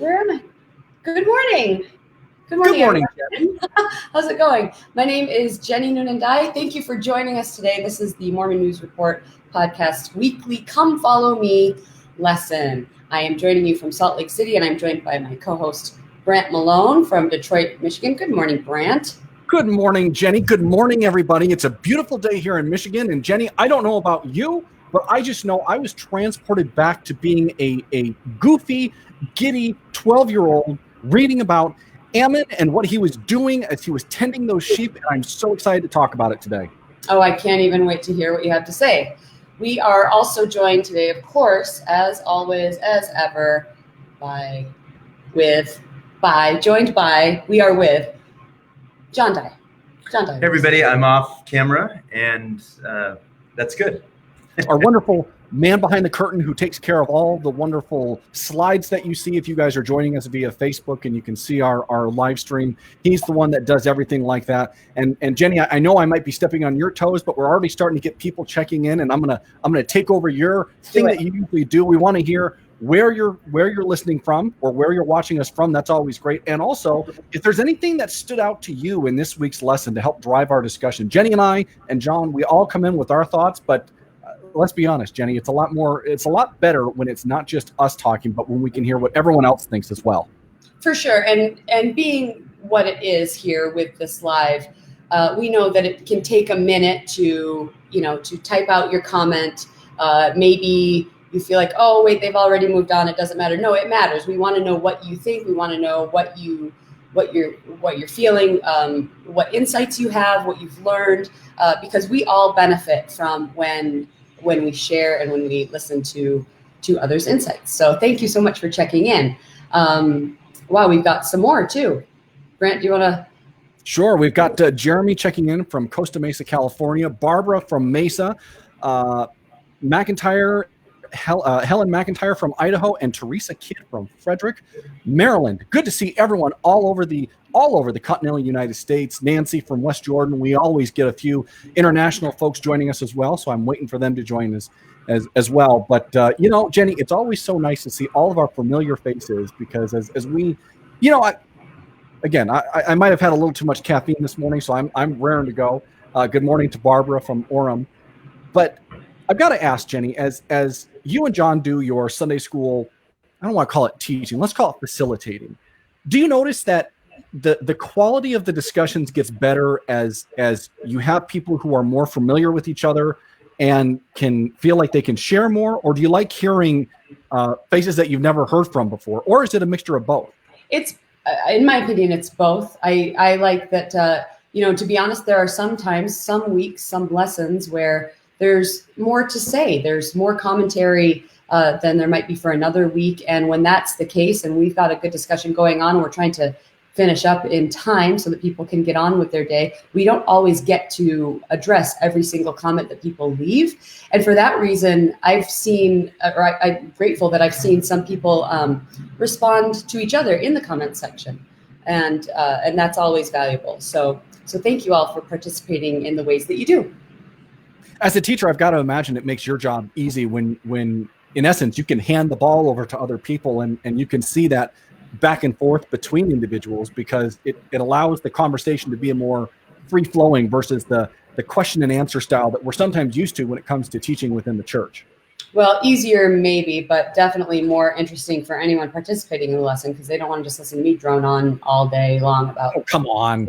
Where am I? Good morning. Good morning, Jenny. How's it going? My name is Jenny Noonan-Dye. Thank you for joining us today. This is the Mormon News Report podcast weekly Come Follow Me lesson. I am joining you from Salt Lake City, and I'm joined by my co-host, Brant Malone from Detroit, Michigan. Good morning, Brant. Good morning, Jenny. Good morning, everybody. It's a beautiful day here in Michigan. And Jenny, I don't know about you, but I just know I was transported back to being a goofy, giddy 12-year-old reading about Ammon and what he was doing as he was tending those sheep. And I'm so excited to talk about it today. Oh, I can't even wait to hear what you have to say. We are also joined today, of course, as always, as ever, joined by John Dye. Hey everybody, I'm off camera, and that's good. Our wonderful man behind the curtain who takes care of all the wonderful slides that you see if you guys are joining us via Facebook and you can see our live stream. He's the one that does everything like that. And Jenny, I know I might be stepping on your toes, but we're already starting to get people checking in, and I'm gonna take over your thing that you usually do. We want to hear where you're listening from or where you're watching us from. That's always great. And also, if there's anything that stood out to you in this week's lesson to help drive our discussion, Jenny and I and John, we all come in with our thoughts, but let's be honest, Jenny, it's a lot better when it's not just us talking, but when we can hear what everyone else thinks as well. For sure. And being what it is here with this live, we know that it can take a minute to type out your comment. Maybe you feel like, oh, wait, they've already moved on. It doesn't matter. No, it matters. We want to know what you think. We want to know what you're feeling, what insights you have, what you've learned, because we all benefit from when we share and when we listen to others' insights. So thank you so much for checking in. Wow, we've got some more too. Brant, do you want to? Sure. We've got Jeremy checking in from Costa Mesa, California, Barbara from Mesa, McIntyre, Helen McIntyre from Idaho, and Teresa Kidd from Frederick, Maryland. Good to see everyone all over the continental United States. Nancy from West Jordan. We always get a few international folks joining us as well, so I'm waiting for them to join us as well. But Jenny, it's always so nice to see all of our familiar faces because as we, I might have had a little too much caffeine this morning, so I'm raring to go. Good morning to Barbara from Orem. But I've got to ask, Jenny, as you and John do your Sunday school, I don't want to call it teaching, let's call it facilitating. Do you notice that the quality of the discussions gets better as you have people who are more familiar with each other and can feel like they can share more? Or do you like hearing faces that you've never heard from before? Or is it a mixture of both? It's, in my opinion, it's both. I like that, to be honest, there are sometimes, some weeks, some lessons where there's more to say. There's more commentary than there might be for another week. And when that's the case, and we've got a good discussion going on, and we're trying to finish up in time so that people can get on with their day, we don't always get to address every single comment that people leave. And for that reason, I'm grateful that I've seen some people respond to each other in the comment section. And that's always valuable. So thank you all for participating in the ways that you do. As a teacher, I've got to imagine it makes your job easy when in essence, you can hand the ball over to other people and you can see that back and forth between individuals because it allows the conversation to be a more free-flowing versus the question and answer style that we're sometimes used to when it comes to teaching within the church. Well, easier maybe, but definitely more interesting for anyone participating in the lesson because they don't want to just listen to me drone on all day long about. Oh, come on.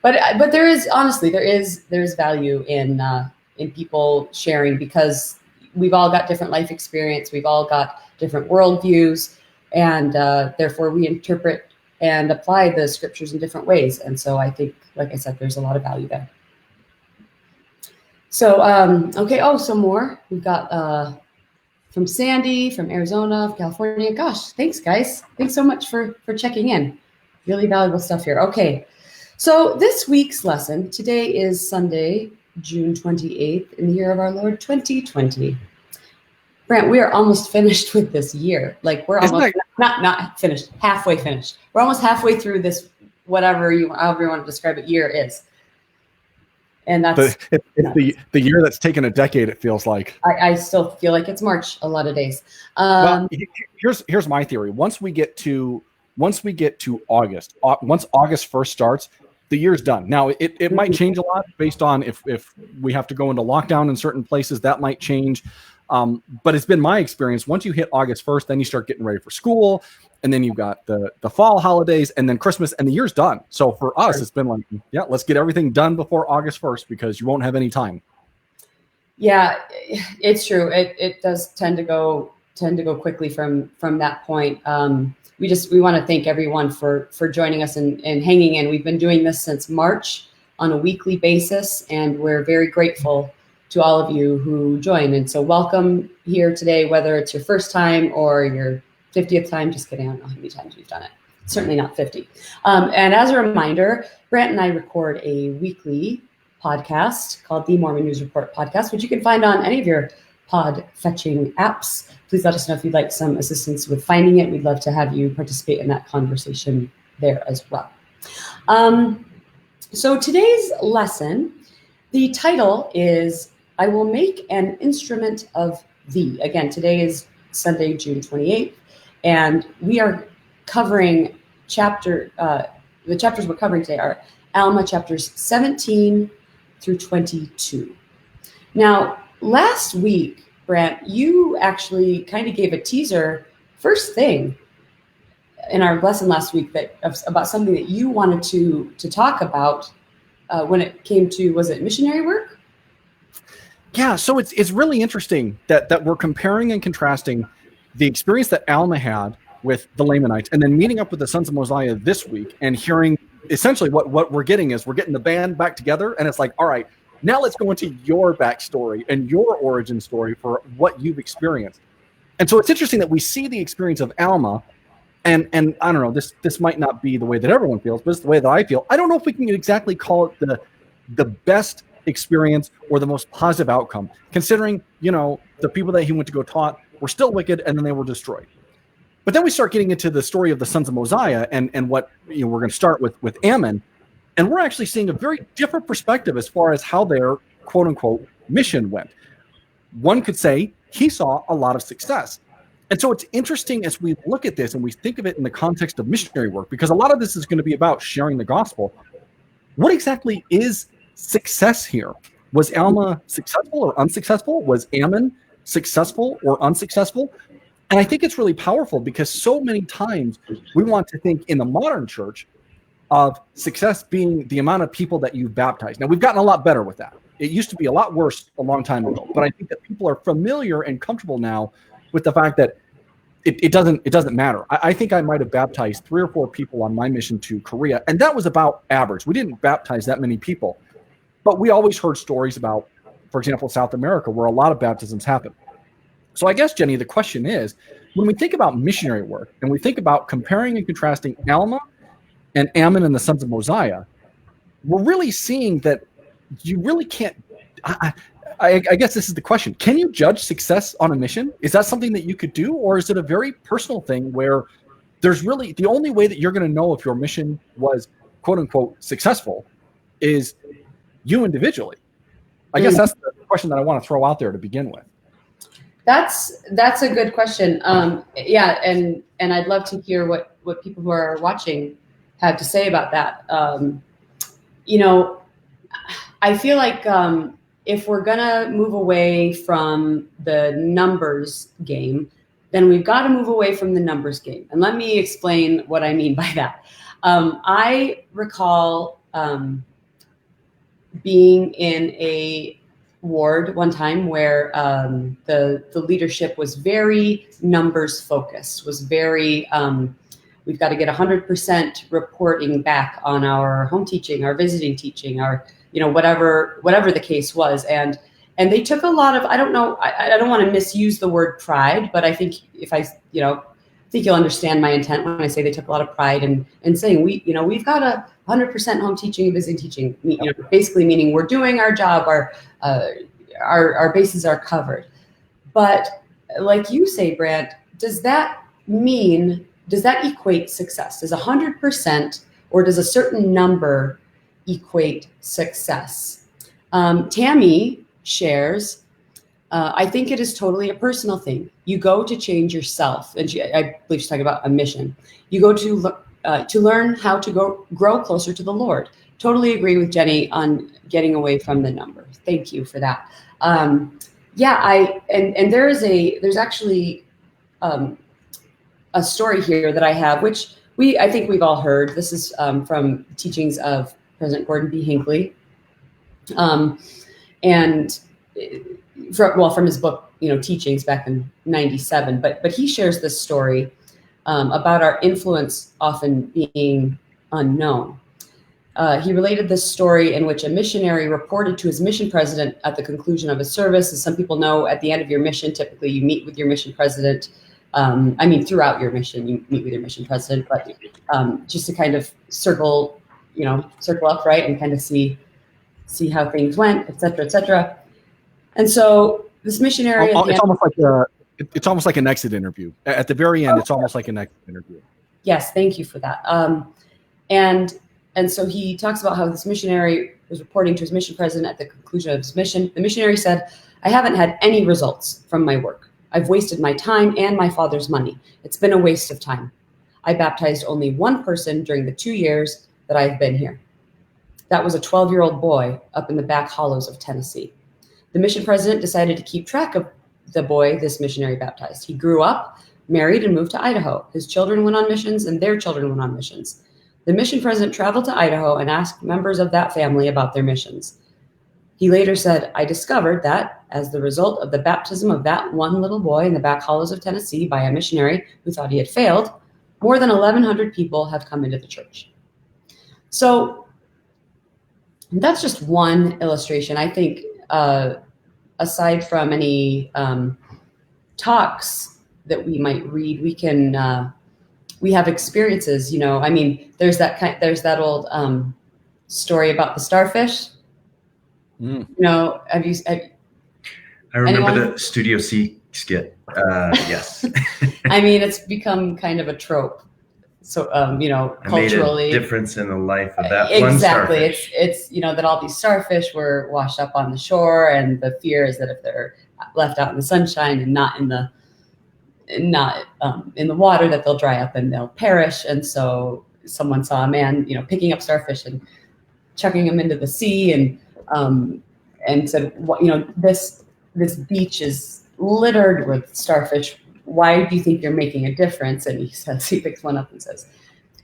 But there is value in people sharing because we've all got different life experience. We've all got different worldviews, and therefore we interpret and apply the scriptures in different ways. And so I think, like I said, there's a lot of value there. So, okay. Oh, some more. We've got from Sandy, from Arizona, California. Gosh, thanks, guys. Thanks so much for checking in. Really valuable stuff here. Okay. So this week's lesson, today is Sunday, June 28th, in the year of our Lord, 2020. Brant, we are almost finished with this year. Like we're almost not finished, halfway finished. We're almost halfway through this, however you want to describe it, year is. And that's the year that's taken a decade. It feels like. I still feel like it's March a lot of days. Well, here's my theory. Once we get to August, once August 1st starts, the year's done. Now it might change a lot based on if we have to go into lockdown in certain places, that might change. But it's been my experience. Once you hit August 1st, then you start getting ready for school, and then you've got the fall holidays, and then Christmas, and the year's done. So for us, it's been like, yeah, let's get everything done before August 1st because you won't have any time. Yeah, it's true. It does tend to go quickly from that point. We want to thank everyone for joining us and hanging in. We've been doing this since March on a weekly basis, and we're very grateful to all of you who join. And so welcome here today, whether it's your first time or your 50th time. Just kidding, I don't know how many times we've done it. Certainly not 50. And as a reminder, Brant and I record a weekly podcast called the Mormon News Report Podcast, which you can find on any of your pod fetching apps. Please let us know if you'd like some assistance with finding it. We'd love to have you participate in that conversation there as well. So today's lesson, the title is, I will make an instrument of thee. Again, today is Sunday, June 28th, and we are covering the chapters we're covering today are Alma chapters 17 through 22. Now, last week, Brant, you actually kind of gave a teaser first thing in our lesson last week about something that you wanted to talk about when it came to, was it missionary work? Yeah, so it's really interesting that we're comparing and contrasting the experience that Alma had with the Lamanites and then meeting up with the sons of Mosiah this week and hearing essentially what we're getting is we're getting the band back together, and it's like, all right, now let's go into your backstory and your origin story for what you've experienced. And so it's interesting that we see the experience of Alma, and I don't know, this might not be the way that everyone feels, but it's the way that I feel. I don't know if we can exactly call it the best experience or the most positive outcome, considering, the people that he went to go taught were still wicked and then they were destroyed. But then we start getting into the story of the sons of Mosiah and what we're going to start with Ammon, and we're actually seeing a very different perspective as far as how their quote unquote mission went. One could say he saw a lot of success. And so it's interesting as we look at this and we think of it in the context of missionary work, because a lot of this is going to be about sharing the gospel. What exactly is success here? Was Alma successful or unsuccessful? Was Ammon successful or unsuccessful? And I think it's really powerful because so many times we want to think in the modern church of success being the amount of people that you've baptized. Now, we've gotten a lot better with that. It used to be a lot worse a long time ago, but I think that people are familiar and comfortable now with the fact that it doesn't matter. I think I might have baptized 3 or 4 people on my mission to Korea, and that was about average. We didn't baptize that many people, but we always heard stories about, for example, South America, where a lot of baptisms happen. So I guess, Jenny, the question is, when we think about missionary work and we think about comparing and contrasting Alma and Ammon and the sons of Mosiah, we're really seeing that you really can't. I guess this is the question. Can you judge success on a mission? Is that something that you could do? Or is it a very personal thing where there's really the only way that you're going to know if your mission was quote unquote successful is you individually? I guess that's the question that I want to throw out there to begin with. That's a good question. Yeah. And I'd love to hear what people who are watching have to say about that. I feel like, if we're going to move away from the numbers game, then we've got to move away from the numbers game. And let me explain what I mean by that. I recall being in a ward one time where the leadership was very numbers focused, was very, we've got to get 100% reporting back on our home teaching, our visiting teaching, our whatever the case was. And they took a lot of, I don't know, I don't want to misuse the word pride, but I think if I think you'll understand my intent when I say they took a lot of pride in saying we've got a 100% home teaching and visiting teaching, basically meaning we're doing our job, our bases are covered. But like you say, Brant, does that equate success? Does 100% or does a certain number equate success? Tammy shares, I think it is totally a personal thing. You go to change yourself. And I believe she's talking about a mission. You go to learn how to grow closer to the Lord. Totally agree with Jenny on getting away from the numbers. Thank you for that. There's actually a story here that I have, which I think we've all heard. This is from teachings of President Gordon B. Hinckley, from his book, Teachings back in '97. But he shares this story about our influence often being unknown. He related this story in which a missionary reported to his mission president at the conclusion of his service. As some people know, at the end of your mission, typically you meet with your mission president. Throughout your mission, you meet with your mission president, but just to kind of circle up, right, and kind of see how things went, et cetera, et cetera. And so this missionary, it's almost like an exit interview. At the very end, it's almost like an exit interview. Yes, thank you for that. And so he talks about how this missionary was reporting to his mission president at the conclusion of his mission. The missionary said, "I haven't had any results from my work. I've wasted my time and my father's money. It's been a waste of time. I baptized only one person during the 2 years that I've been here. That was a 12-year-old boy up in the back hollows of Tennessee." The mission president decided to keep track of the boy this missionary baptized. He grew up, married, and moved to Idaho. His children went on missions, and their children went on missions. The mission president traveled to Idaho and asked members of that family about their missions. He later said, "I discovered that, as the result of the baptism of that one little boy in the back hollows of Tennessee by a missionary who thought he had failed, more than 1,100 people have come into the church." So that's just one illustration. I think aside from any talks that we might read, we have experiences. There's that old story about the starfish. Mm. I remember anyone? the Studio C skit. Yes. It's become kind of a trope. So, culturally. I made a difference in the life of that exactly. one starfish. It's that all these starfish were washed up on the shore, and the fear is that if they're left out in the sunshine and not in the water, that they'll dry up and they'll perish. And so someone saw a man, picking up starfish and chucking them into the sea, and said, this beach is littered with starfish. Why do you think you're making a difference? And he picks one up and says,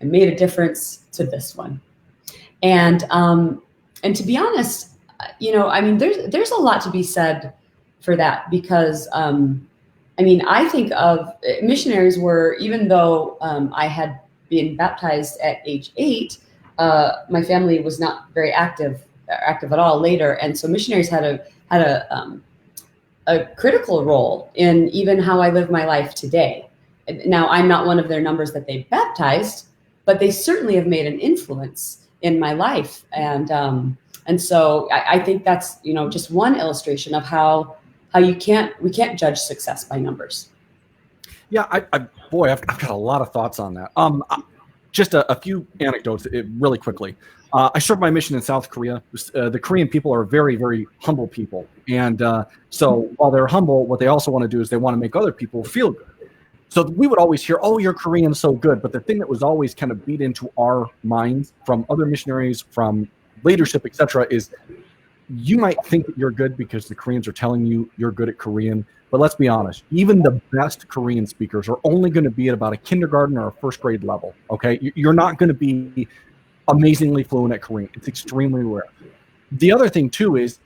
"I made a difference to this one." And to be honest, there's a lot to be said for that, because I think of missionaries were, even though I had been baptized at age 8, my family was not very active at all later, and so missionaries had a critical role in even how I live my life today. Now, I'm not one of their numbers that they baptized, but they certainly have made an influence in my life, and so I think that's just one illustration of how we can't judge success by numbers. Yeah, I've got a lot of thoughts on that. Just a few anecdotes really quickly. I served my mission in South Korea. The Korean people are very, very humble people. And so while they're humble, what they also want to do is they want to make other people feel good. So we would always hear, "Oh, you're Korean, so good." But the thing that was always kind of beat into our minds from other missionaries, from leadership, etc., is you might think that you're good because the Koreans are telling you you're good at Korean. But let's be honest, even the best Korean speakers are only going to be at about a kindergarten or a first grade level. Okay, you're not going to be amazingly fluent at Korean. It's extremely rare. The other thing too is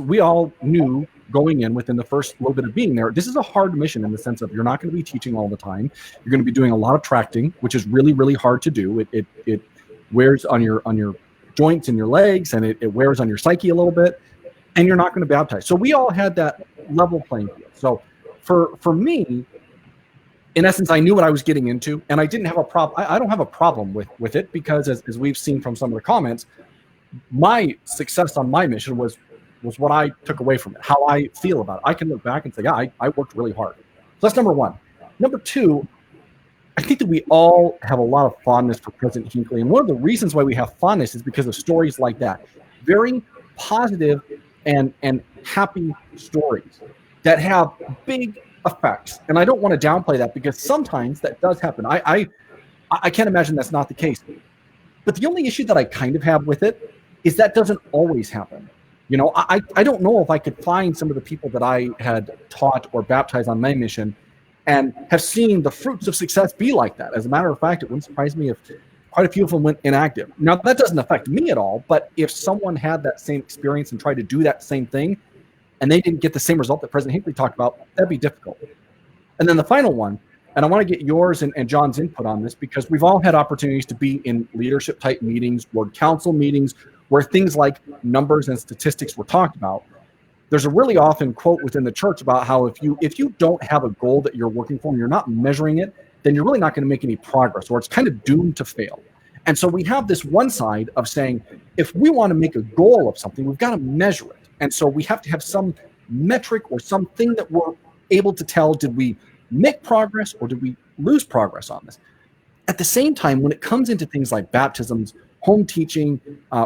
we all knew going in within the first little bit of being there, this is a hard mission in the sense of you're not going to be teaching all the time. You're going to be doing a lot of tracting, which is really, really hard to do. It wears on your joints and your legs, and it wears on your psyche a little bit, and you're not going to baptize. So we all had that level playing field. So for me, in essence, I knew what I was getting into, and I didn't have a problem. I don't have a problem with it, because as we've seen from some of the comments, my success on my mission was what I took away from it, how I feel about it. I can look back and say, yeah, I worked really hard. So that's number one. Number two, I think that we all have a lot of fondness for President Hinckley. And one of the reasons why we have fondness is because of stories like that. Very positive, and happy stories that have big effects. And I don't want to downplay that, because sometimes that does happen. I can't imagine that's not the case. But the only issue that I kind of have with it is that doesn't always happen. I don't know if I could find some of the people that I had taught or baptized on my mission and have seen the fruits of success be like that. As a matter of fact, it wouldn't surprise me if quite a few of them went inactive. Now, that doesn't affect me at all, but if someone had that same experience and tried to do that same thing and they didn't get the same result that President Hinckley talked about, that'd be difficult. And then the final one, and I want to get yours and John's input on this, because we've all had opportunities to be in leadership type meetings, ward council meetings, where things like numbers and statistics were talked about. There's a really often quote within the church about how if you don't have a goal that you're working for and you're not measuring it, then you're really not going to make any progress, or it's kind of doomed to fail. And so we have this one side of saying, if we want to make a goal of something, we've got to measure it. And so we have to have some metric or something that we're able to tell, did we make progress or did we lose progress on this? At the same time, when it comes into things like baptisms, home teaching,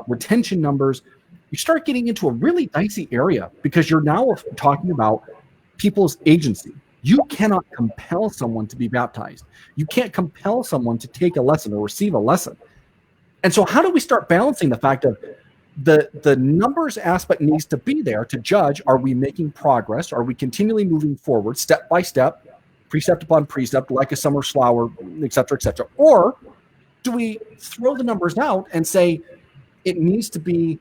retention numbers, you start getting into a really dicey area, because you're now talking about people's agency. You cannot compel someone to be baptized. You can't compel someone to take a lesson or receive a lesson. And so how do we start balancing the fact of the numbers aspect needs to be there to judge, are we making progress? Are we continually moving forward step by step, precept upon precept, like a summer flower, et cetera, et cetera? Or do we throw the numbers out and say it needs to be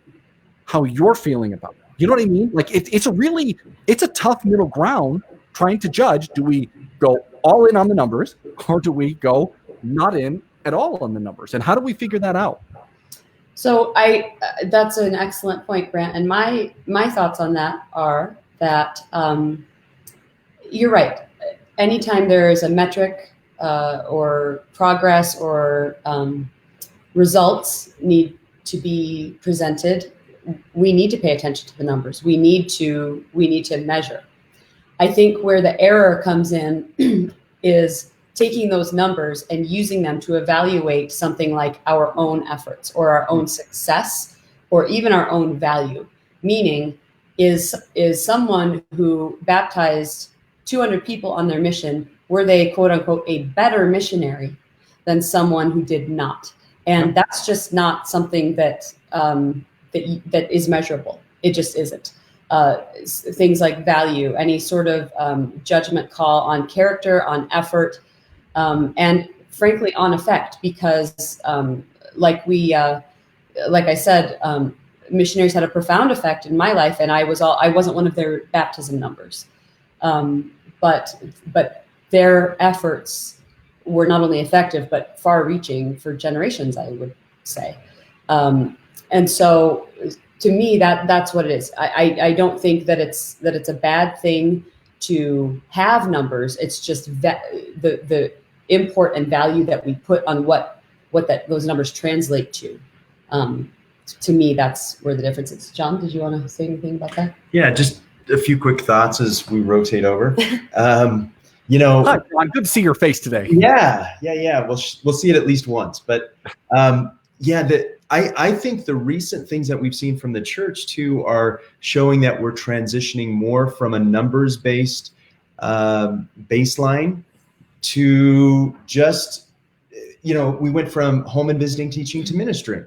how you're feeling about it? You know what I mean? Like it's a tough middle ground trying to judge. Do we go all in on the numbers, or do we go not in at all on the numbers? And how do we figure that out? So that's an excellent point, Grant. And my thoughts on that are that you're right. Anytime there is a metric or progress or results need to be presented, we need to pay attention to the numbers. We need to measure. I think where the error comes in is taking those numbers and using them to evaluate something like our own efforts or our own success or even our own value. Meaning, is someone who baptized 200 people on their mission, were they, quote unquote, a better missionary than someone who did not? And that's just not something that is measurable. It just isn't. Things like value, any sort of judgment call on character, on effort, and frankly on effect, because like I said, missionaries had a profound effect in my life, and I wasn't one of their baptism numbers, but their efforts were not only effective but far-reaching for generations, I would say. And so, to me, that's what it is. I don't think that it's a bad thing to have numbers. It's just the import and value that we put on what those numbers translate to. To me, that's where the difference is. John, did you want to say anything about that? Yeah, just a few quick thoughts as we rotate over. Hi, John. Good to see your face today. Yeah. We'll see it at least once. But I think the recent things that we've seen from the church too are showing that we're transitioning more from a numbers-based baseline to just, we went from home and visiting teaching to ministry.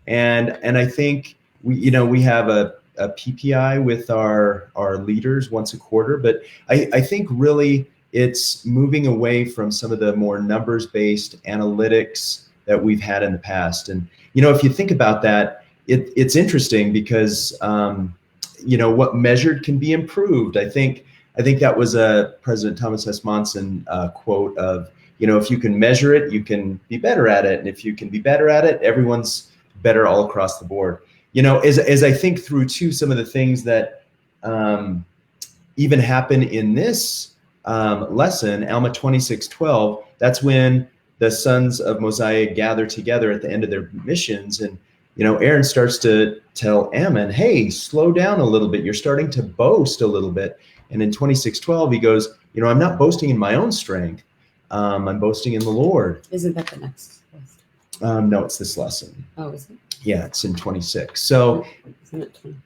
And I think we have a PPI with our leaders once a quarter, but I think really it's moving away from some of the more numbers-based analytics that we've had in the past. And, if you think about that, it's interesting because, what measured can be improved. I think that was a President Thomas S. Monson quote of, if you can measure it, you can be better at it. And if you can be better at it, everyone's better all across the board. As I think through too, some of the things that even happen in this lesson, Alma 26:12, that's when the sons of Mosiah gather together at the end of their missions. And, Aaron starts to tell Ammon, hey, slow down a little bit. You're starting to boast a little bit. And in 26:12, he goes, I'm not boasting in my own strength. I'm boasting in the Lord. Isn't that the next lesson? No, it's this lesson. Oh, is it? Yeah, it's in 26. So, Isn't it 20?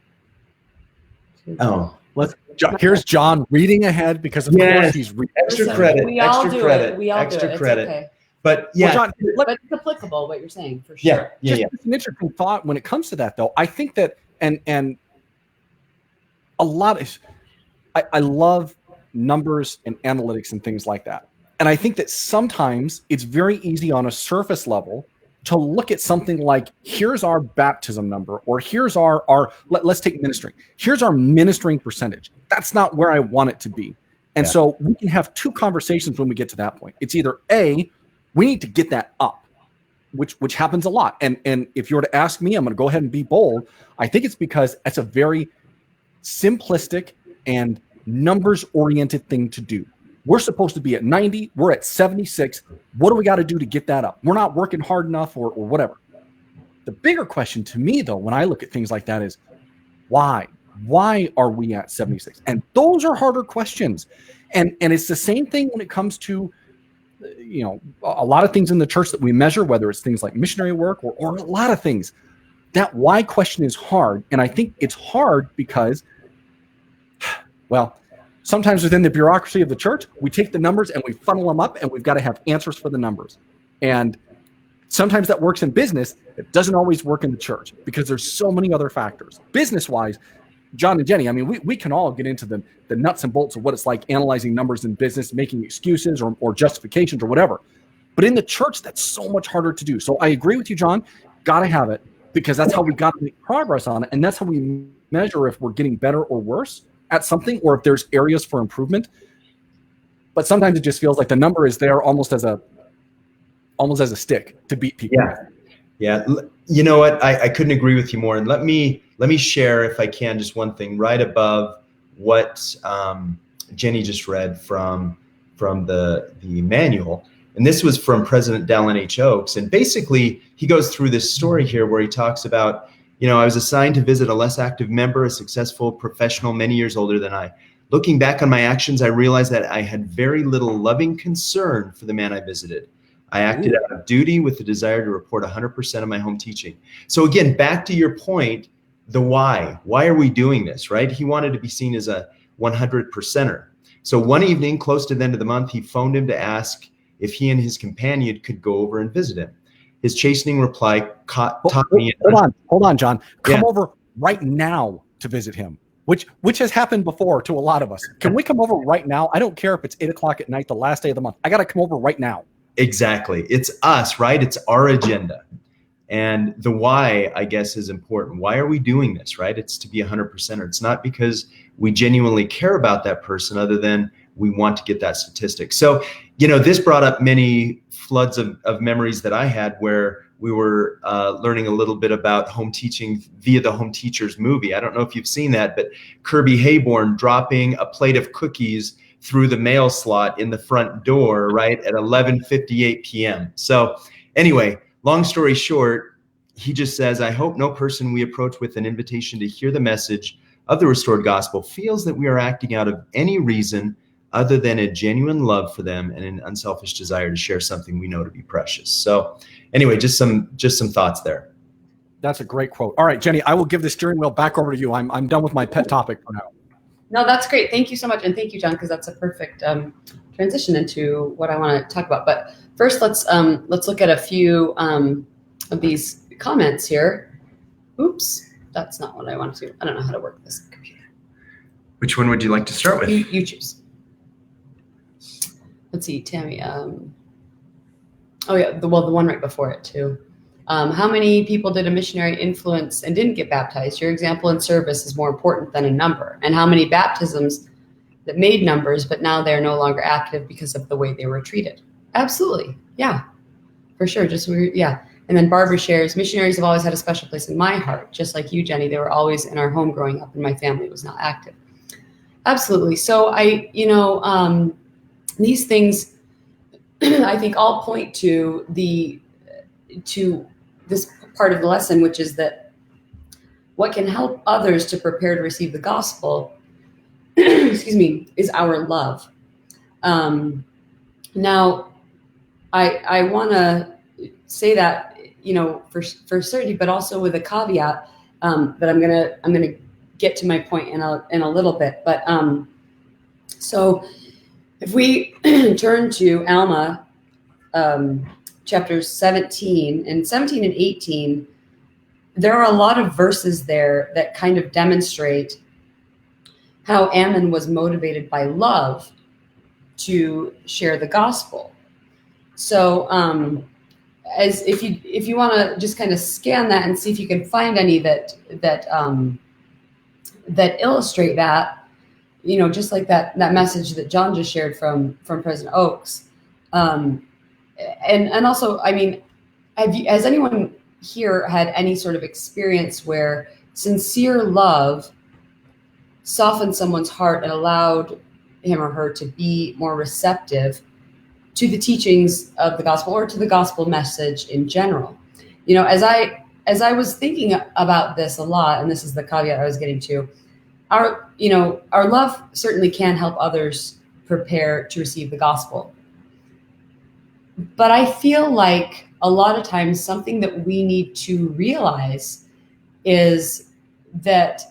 Oh, Here's John reading ahead because of course he's reading. Extra credit. We all extra do credit. it. We all extra do it. credit. It's okay. But yeah, John, But it's applicable what you're saying for sure. yeah. It's an interesting thought when it comes to that, though. I think that, and a lot of, I love numbers and analytics and things like that. And I think that sometimes it's very easy on a surface level to look at something like, here's our baptism number, or here's let's take ministering. Here's our ministering percentage. That's not where I want it to be. And so we can have two conversations when we get to that point. It's either A, we need to get that up, which happens a lot. And if you were to ask me, I'm going to go ahead and be bold. I think it's because that's a very simplistic and numbers-oriented thing to do. We're supposed to be at 90. We're at 76. What do we got to do to get that up? We're not working hard enough or whatever. The bigger question to me, though, when I look at things like that is, why? Why are we at 76? And those are harder questions. And it's the same thing when it comes to, a lot of things in the church that we measure, whether it's things like missionary work or a lot of things. That why question is hard. And I think it's hard because, sometimes within the bureaucracy of the church, we take the numbers and we funnel them up, and we've got to have answers for the numbers. And sometimes that works in business. It doesn't always work in the church because there's so many other factors. Business-wise, John and Jenny, I mean, we can all get into the nuts and bolts of what it's like analyzing numbers in business, making excuses or justifications or whatever. But in the church, that's so much harder to do. So I agree with you, John. Got to have it because that's how we got to make progress on it. And that's how we measure if we're getting better or worse at something, or if there's areas for improvement. But sometimes it just feels like the number is there almost as a stick to beat people. Yeah. You know what? I couldn't agree with you more. And let me share, if I can, just one thing right above what Jenny just read from the manual. And this was from President Dallin H. Oaks. And basically, he goes through this story here where he talks about, I was assigned to visit a less active member, a successful professional many years older than I. Looking back on my actions, I realized that I had very little loving concern for the man I visited. I acted out of duty with the desire to report 100% of my home teaching. So again, back to your point, the why. Why are we doing this, right? He wanted to be seen as a 100%er. So one evening, close to the end of the month, he phoned him to ask if he and his companion could go over and visit him. His chastening reply taught me. Hold on, John. Come over right now to visit him, which has happened before to a lot of us. Can we come over right now? I don't care if it's 8:00 at night, the last day of the month. I got to come over right now. Exactly. It's us, right? It's our agenda. And the why, I guess, is important. Why are we doing this, right? It's to be 100%er. It's not because we genuinely care about that person other than we want to get that statistic. So, this brought up many floods of memories that I had where we were learning a little bit about home teaching via the Home Teachers movie. I don't know if you've seen that, but Kirby Hayborn dropping a plate of cookies through the mail slot in the front door, right, at 11:58 p.m. So anyway, long story short, he just says, I hope no person we approach with an invitation to hear the message of the restored gospel feels that we are acting out of any reason other than a genuine love for them and an unselfish desire to share something we know to be precious. So anyway, just some thoughts there. That's a great quote. All right, Jenny, I will give the steering wheel back over to you. I'm done with my pet topic for now. No, that's great. Thank you so much. And thank you, John, because that's a perfect transition into what I want to talk about. But first, let's look at a few of these comments here. Oops, that's not what I want to do. I don't know how to work this computer. Which one would you like to start with? You choose. Let's see, Tammy. The one right before it too. How many people did a missionary influence and didn't get baptized? Your example in service is more important than a number. And how many baptisms that made numbers, but now they're no longer active because of the way they were treated? Absolutely. Yeah, for sure. And then Barbara shares, missionaries have always had a special place in my heart. Just like you, Jenny, they were always in our home growing up and my family was not active. Absolutely. So these things, I think, all point to this part of the lesson, which is that what can help others to prepare to receive the gospel, is our love. Now, I want to say that, for certainty, but also with a caveat that I'm gonna get to my point in a little bit. But so if we turn to Alma, chapters 17 and 18, there are a lot of verses there that kind of demonstrate how Ammon was motivated by love to share the gospel. So as if you want to just kind of scan that and see if you can find any that illustrate that, just like that message that John just shared from President Oaks. And also, I mean, has anyone here had any sort of experience where sincere love softened someone's heart and allowed him or her to be more receptive to the teachings of the gospel or to the gospel message in general? As I was thinking about this a lot, and this is the caveat I was getting to, our love certainly can help others prepare to receive the gospel. But I feel like a lot of times something that we need to realize is that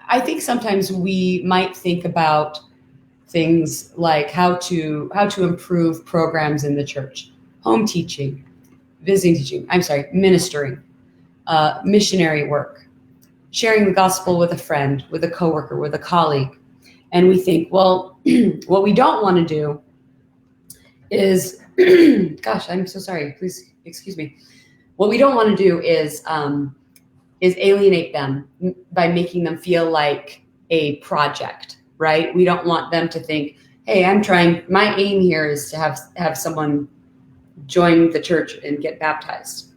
I think sometimes we might think about things like how to improve programs in the church, home teaching, ministering, missionary work, sharing the gospel with a friend, with a coworker, with a colleague. And we think, well, what we don't want to do is, gosh, I'm so sorry, please excuse me. What we don't want to do is alienate them by making them feel like a project, right? We don't want them to think, hey, my aim here is to have someone join the church and get baptized.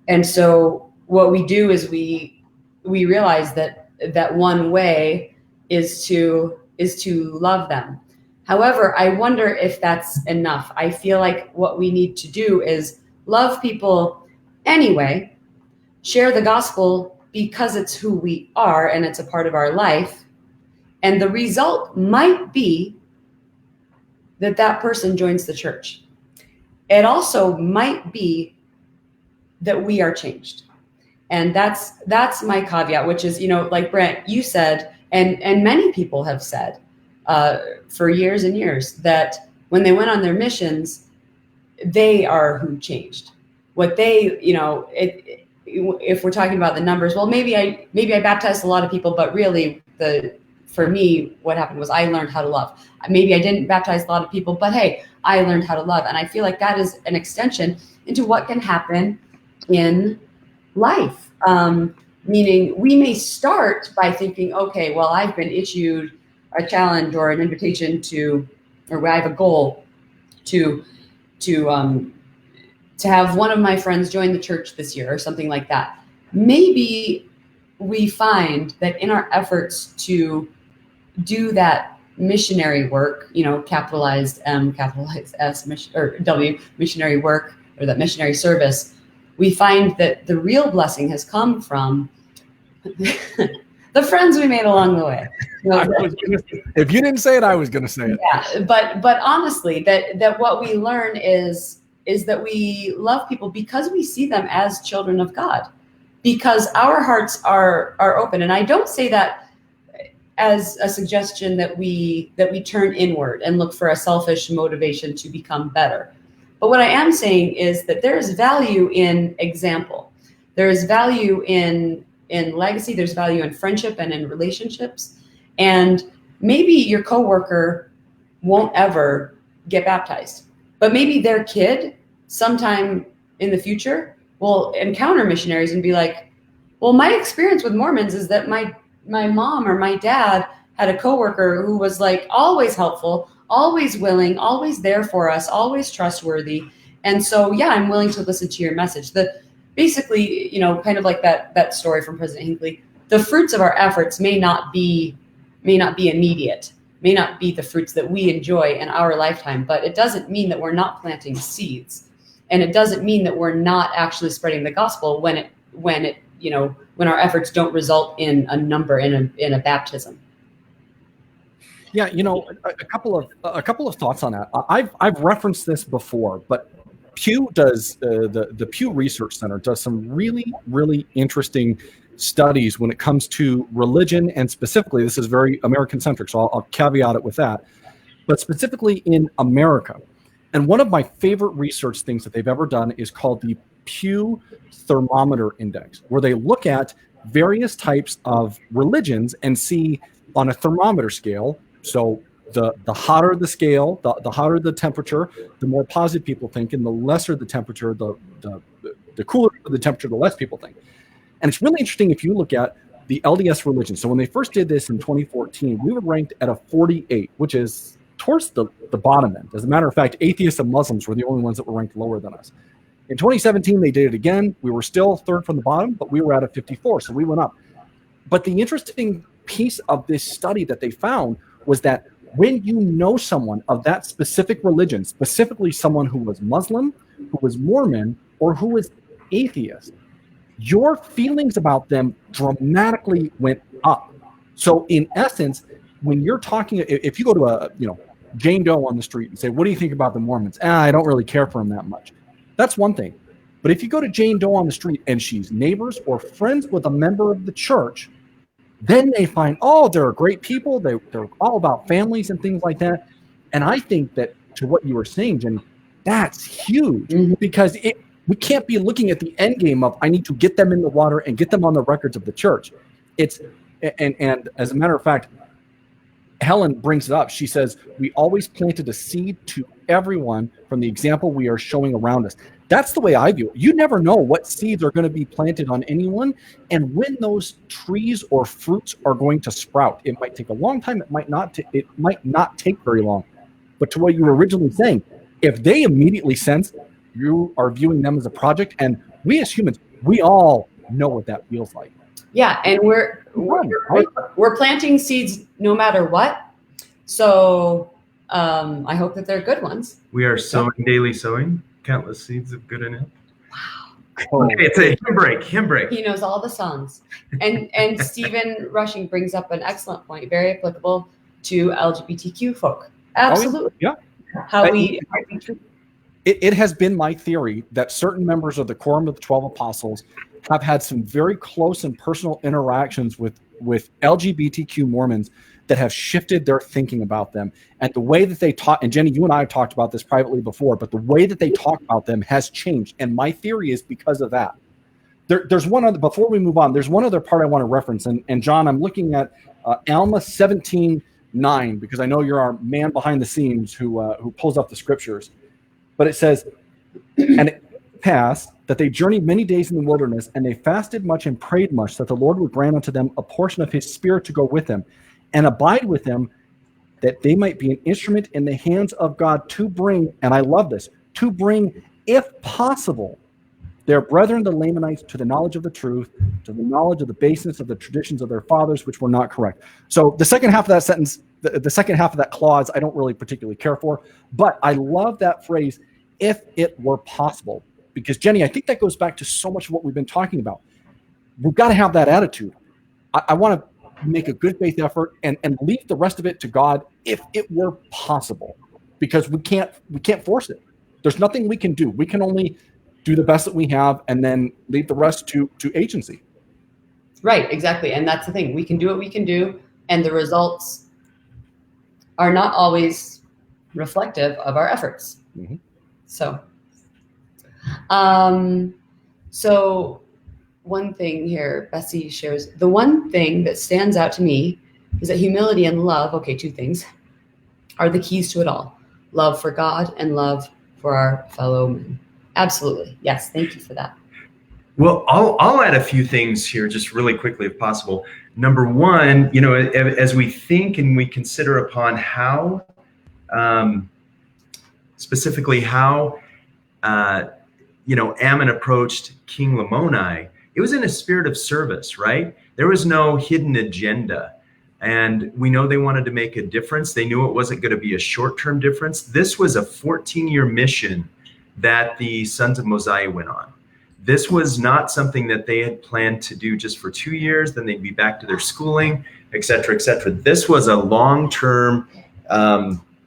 And so what we do is we realize that one way is to love them. However, I wonder if that's enough. I feel like what we need to do is love people anyway, share the gospel because it's who we are and it's a part of our life. And the result might be that person joins the church. It also might be that we are changed. And that's my caveat, which is, like Brent, you said, and many people have said for years and years, that when they went on their missions, they are who changed. What they, if we're talking about the numbers, well, maybe I baptized a lot of people, but really for me, what happened was I learned how to love. Maybe I didn't baptize a lot of people, but hey, I learned how to love. And I feel like that is an extension into what can happen in life. Meaning we may start by thinking, okay, well, I've been issued a challenge or an invitation or I have a goal to have one of my friends join the church this year or something like that. Maybe we find that in our efforts to do that missionary work, capitalized M, capitalized S, or W, missionary work, or that missionary service, we find that the real blessing has come from the friends we made along the way. If you didn't say it, I was going to say it. Yeah, but honestly, that what we learn is that we love people because we see them as children of God, because our hearts are open. And I don't say that as a suggestion that we turn inward and look for a selfish motivation to become better. But what I am saying is that there is value in example. There is value in legacy. There's value in friendship and in relationships. And maybe your coworker won't ever get baptized, but maybe their kid sometime in the future will encounter missionaries and be like, well, my experience with Mormons is that my mom or my dad had a coworker who was like always helpful, always willing, always there for us, always trustworthy. And so, yeah, I'm willing to listen to your message. Basically, kind of like that story from President Hinckley, the fruits of our efforts may not be immediate, may not be the fruits that we enjoy in our lifetime, but it doesn't mean that we're not planting seeds. And it doesn't mean that we're not actually spreading the gospel when our efforts don't result in a number in a baptism. Yeah, a couple of thoughts on that. I've referenced this before, but Pew does the Pew Research Center does some really, really interesting studies when it comes to religion, and specifically, this is very American-centric, so I'll caveat it with that, but specifically in America. And one of my favorite research things that they've ever done is called the Pew Thermometer Index, where they look at various types of religions and see on a thermometer scale, so the hotter the scale, the hotter the temperature, the more positive people think, and the lesser the temperature, the cooler the temperature, the less people think. And it's really interesting if you look at the LDS religion. So when they first did this in 2014, we were ranked at a 48, which is towards the bottom end. As a matter of fact, atheists and Muslims were the only ones that were ranked lower than us. In 2017, they did it again. We were still third from the bottom, but we were at a 54, so we went up. But the interesting piece of this study that they found was that when you know someone of that specific religion, specifically someone who was Muslim, who was Mormon, or who was atheist, your feelings about them dramatically went up. So in essence, when you're talking, if you go to a Jane Doe on the street and say, what do you think about the Mormons? I don't really care for them that much. That's one thing. But if you go to Jane Doe on the street and she's neighbors or friends with a member of the church, then they find, they're great people. They're all about families and things like that. And I think that, to what you were saying, Jenny, that's huge, because we can't be looking at the end game of, I need to get them in the water and get them on the records of the church. And as a matter of fact, Helen brings it up. She says, we always planted a seed to everyone from the example we are showing around us. That's the way I view it. You never know what seeds are going to be planted on anyone and when those trees or fruits are going to sprout. It might take a long time. It might not take very long. But to what you were originally saying, if they immediately sense you are viewing them as a project, and we as humans, we all know what that feels like. Yeah, and we're planting seeds no matter what. So I hope that they're good ones. We are sowing, daily sowing, countless seeds of good in it. Wow. Okay, it's a hymn break. He knows all the songs. And Stephen Rushing brings up an excellent point, very applicable to LGBTQ folk. Absolutely. Yeah. How we treat. It has been my theory that certain members of the Quorum of the 12 Apostles have had some very close and personal interactions with LGBTQ Mormons that have shifted their thinking about them. And the way that they talk, and Jenny, you and I have talked about this privately before, but the way that they talk about them has changed. And my theory is because of that. There's one other, before we move on, there's one other part I want to reference. And John, I'm looking at Alma 17:9, because I know you're our man behind the scenes who pulls up the scriptures. But it says, and it passed that they journeyed many days in the wilderness, and they fasted much and prayed much, that the Lord would grant unto them a portion of his spirit to go with them and abide with them, that they might be an instrument in the hands of God to bring, and I love this, to bring, if possible, their brethren, the Lamanites, to the knowledge of the truth, to the knowledge of the baseness of the traditions of their fathers, which were not correct. So the second half of that sentence, the second half of that clause, I don't really particularly care for, but I love that phrase, if it were possible. Because, Jenny, I think that goes back to so much of what we've been talking about. We've got to have that attitude. I want to make a good faith effort and leave the rest of it to God if it were possible. Because we can't force it. There's nothing we can do. We can only do the best that we have and then leave the rest to agency. Right, exactly. And that's the thing. We can do what we can do, and the results are not always reflective of our efforts. Mm-hmm. So one thing here, Bessie shares, the one thing that stands out to me is that humility and love, okay, two things, are the keys to it all. Love for God and love for our fellow men. Absolutely. Yes. Thank you for that. Well, I'll add a few things here just really quickly if possible. Number one, as we think and we consider upon how, specifically how, Ammon approached King Lamoni, it was in a spirit of service, right? There was no hidden agenda. And we know they wanted to make a difference. They knew it wasn't going to be a short-term difference. This was a 14-year mission that the sons of Mosiah went on. This was not something that they had planned to do just for 2 years, then they'd be back to their schooling, et cetera, et cetera. This was a long-term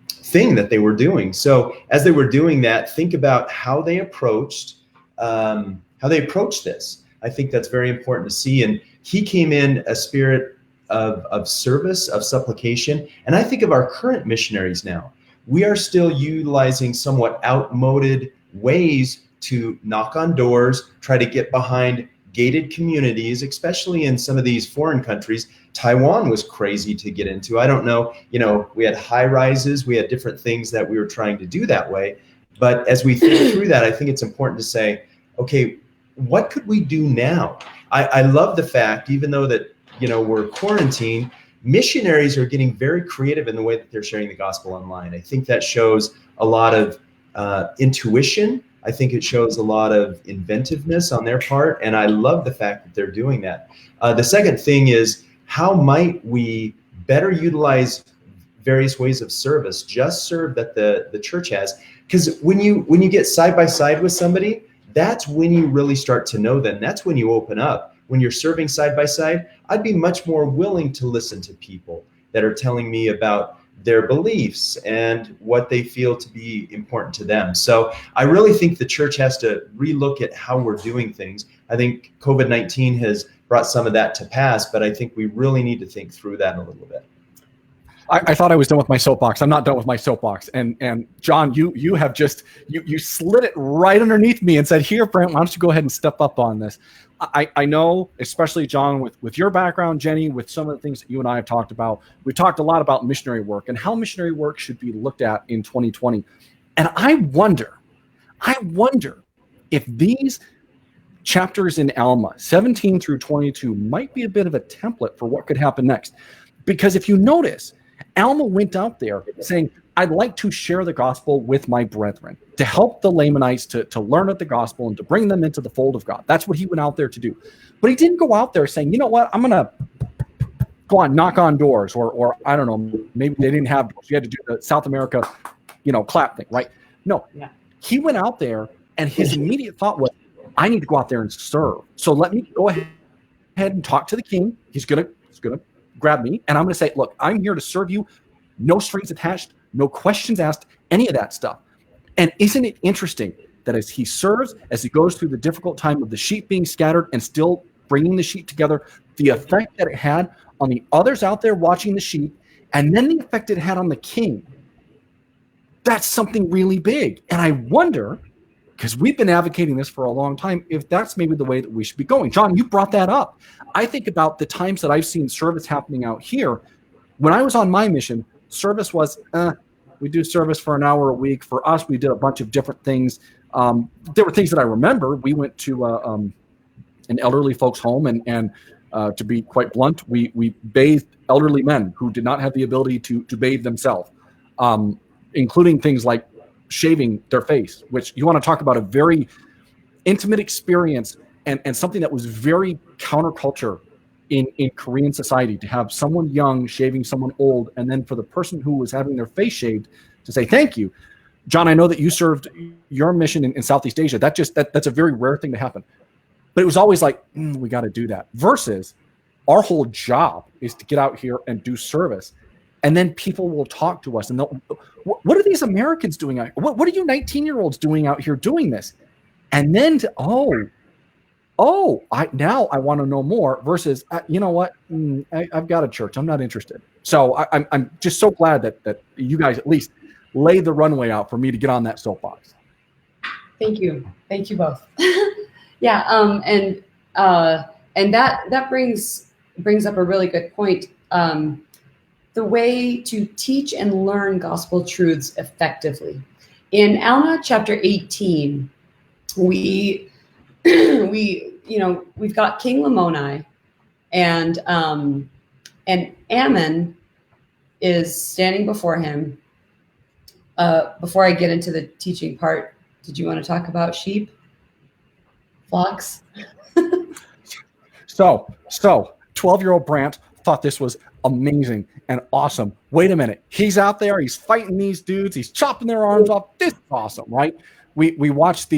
thing that they were doing. So as they were doing that, think about how they approached this. I think that's very important to see. And he came in a spirit of service, of supplication. And I think of our current missionaries now. We are still utilizing somewhat outmoded ways to knock on doors, try to get behind gated communities, especially in some of these foreign countries. Taiwan was crazy to get into. I don't know, we had high rises, we had different things that we were trying to do that way. But as we think through that, I think it's important to say, okay, what could we do now? I love the fact, even though that, we're quarantined, missionaries are getting very creative in the way that they're sharing the gospel online. I think that shows a lot of intuition. I think it shows a lot of inventiveness on their part, and I love the fact that they're doing that. The second thing is, how might we better utilize various ways of service, just serve that the church has? Because when you get side by side with somebody, that's when you really start to know them. That's when you open up. When you're serving side by side, I'd be much more willing to listen to people that are telling me about their beliefs and what they feel to be important to them. So I really think the church has to relook at how we're doing things. I think COVID-19 has brought some of that to pass, but I think we really need to think through that a little bit. I thought I was done with my soapbox. I'm not done with my soapbox. And John, you have just, you slid it right underneath me and said, here, Brent, why don't you go ahead and step up on this? I know, especially John, with your background, Jenny, with some of the things that you and I have talked about, we talked a lot about missionary work and how missionary work should be looked at in 2020. And I wonder if these chapters in Alma, 17 through 22, might be a bit of a template for what could happen next. Because if you notice, Alma went out there saying, I'd like to share the gospel with my brethren, to help the Lamanites to learn of the gospel and to bring them into the fold of God. That's what he went out there to do. But he didn't go out there saying, you know what, I'm going to go on, knock on doors, or I don't know, maybe they didn't have doors. You had to do the South America, clap thing, right? No, yeah. He went out there and his immediate thought was, I need to go out there and serve. So let me go ahead and talk to the king. He's going to grab me, and I'm going to say, look, I'm here to serve you. No strings attached, no questions asked, any of that stuff. And isn't it interesting that as he serves, as he goes through the difficult time of the sheep being scattered and still bringing the sheep together, the effect that it had on the others out there watching the sheep, and then the effect it had on the king, that's something really big. And I wonder, because we've been advocating this for a long time, if that's maybe the way that we should be going. John, you brought that up. I think about the times that I've seen service happening out here. When I was on my mission, service was, we do service for an hour a week. For us, we did a bunch of different things. There were things that I remember. We went to an elderly folks' home, and to be quite blunt, we bathed elderly men who did not have the ability to bathe themselves, including things like shaving their face, which you want to talk about a very intimate experience and something that was very counterculture in Korean society, to have someone young shaving someone old, and then for the person who was having their face shaved to say thank you. John, I know that you served your mission in Southeast Asia. That's a very rare thing to happen. But it was always like, we got to do that. Versus our whole job is to get out here and do service. And then people will talk to us and they'll, what are these Americans doing out here? What are you 19-year-olds doing out here doing this? And then now I want to know more, versus, you know what, I've got a church, I'm not interested. So I'm just so glad that you guys at least laid the runway out for me to get on that soapbox. Thank you both. Yeah, and that brings up a really good point. The way to teach and learn gospel truths effectively. In Alma chapter 18, we've got King Lamoni, and Ammon is standing before him. Before I get into the teaching part, did you want to talk about sheep? Flocks? So 12-year-old Brant thought this was amazing and awesome. Wait a minute. He's out there. He's fighting these dudes. He's chopping their arms off. This is awesome, right? We watched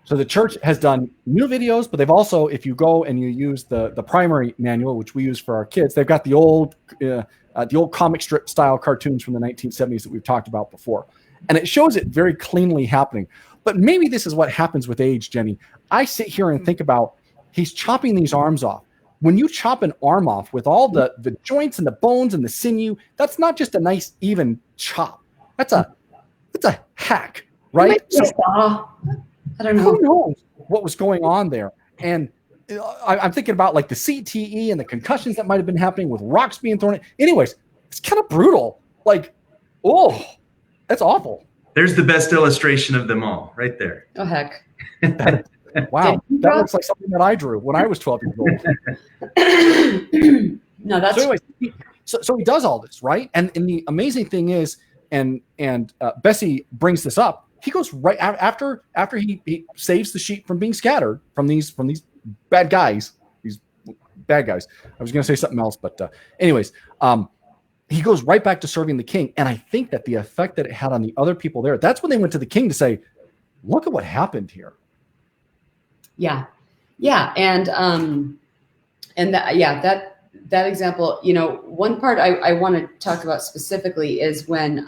so the church has done new videos, but they've also, if you go and you use the primary manual, which we use for our kids, they've got the old comic strip style cartoons from the 1970s that we've talked about before. And it shows it very cleanly happening. But maybe this is what happens with age, Jenny. I sit here and think about he's chopping these arms off. When you chop an arm off with all the joints and the bones and the sinew, that's not just a nice even chop. That's a hack, right? So, I don't know. Who knows what was going on there? And I'm thinking about like the CTE and the concussions that might have been happening with rocks being thrown. Anyways, it's kind of brutal. Like, oh, that's awful. There's the best illustration of them all right there. Oh, heck. Wow. That looks like something that I drew when I was 12 years old. No, that's so. Anyways, so he does all this, right? And the amazing thing is, and Bessie brings this up. He goes right after he saves the sheep from being scattered from these bad guys. These bad guys. I was going to say something else, but anyways, he goes right back to serving the king. And I think that the effect that it had on the other people there, that's when they went to the king to say, look at what happened here. Yeah. And that example, you know, one part I want to talk about specifically is when,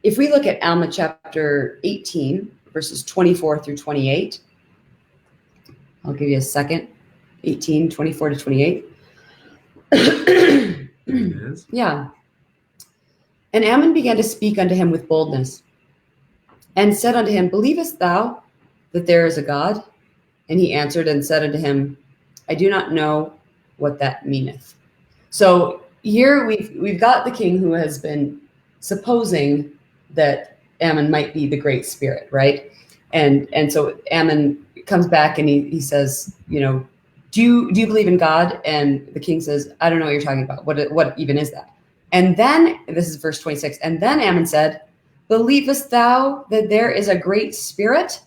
if we look at Alma chapter 18, verses 24 through 28, I'll give you a second, 18, 24 to 28. It is. Yeah. And Ammon began to speak unto him with boldness and said unto him, believest thou that there is a God? And he answered and said unto him, I do not know what that meaneth. So here we've got the king who has been supposing that Ammon might be the great spirit, right? And so Ammon comes back and he says, you know, do you believe in God? And the king says, I don't know what you're talking about. What even is that? And then, this is verse 26, and then Ammon said, believest thou that there is a great spirit?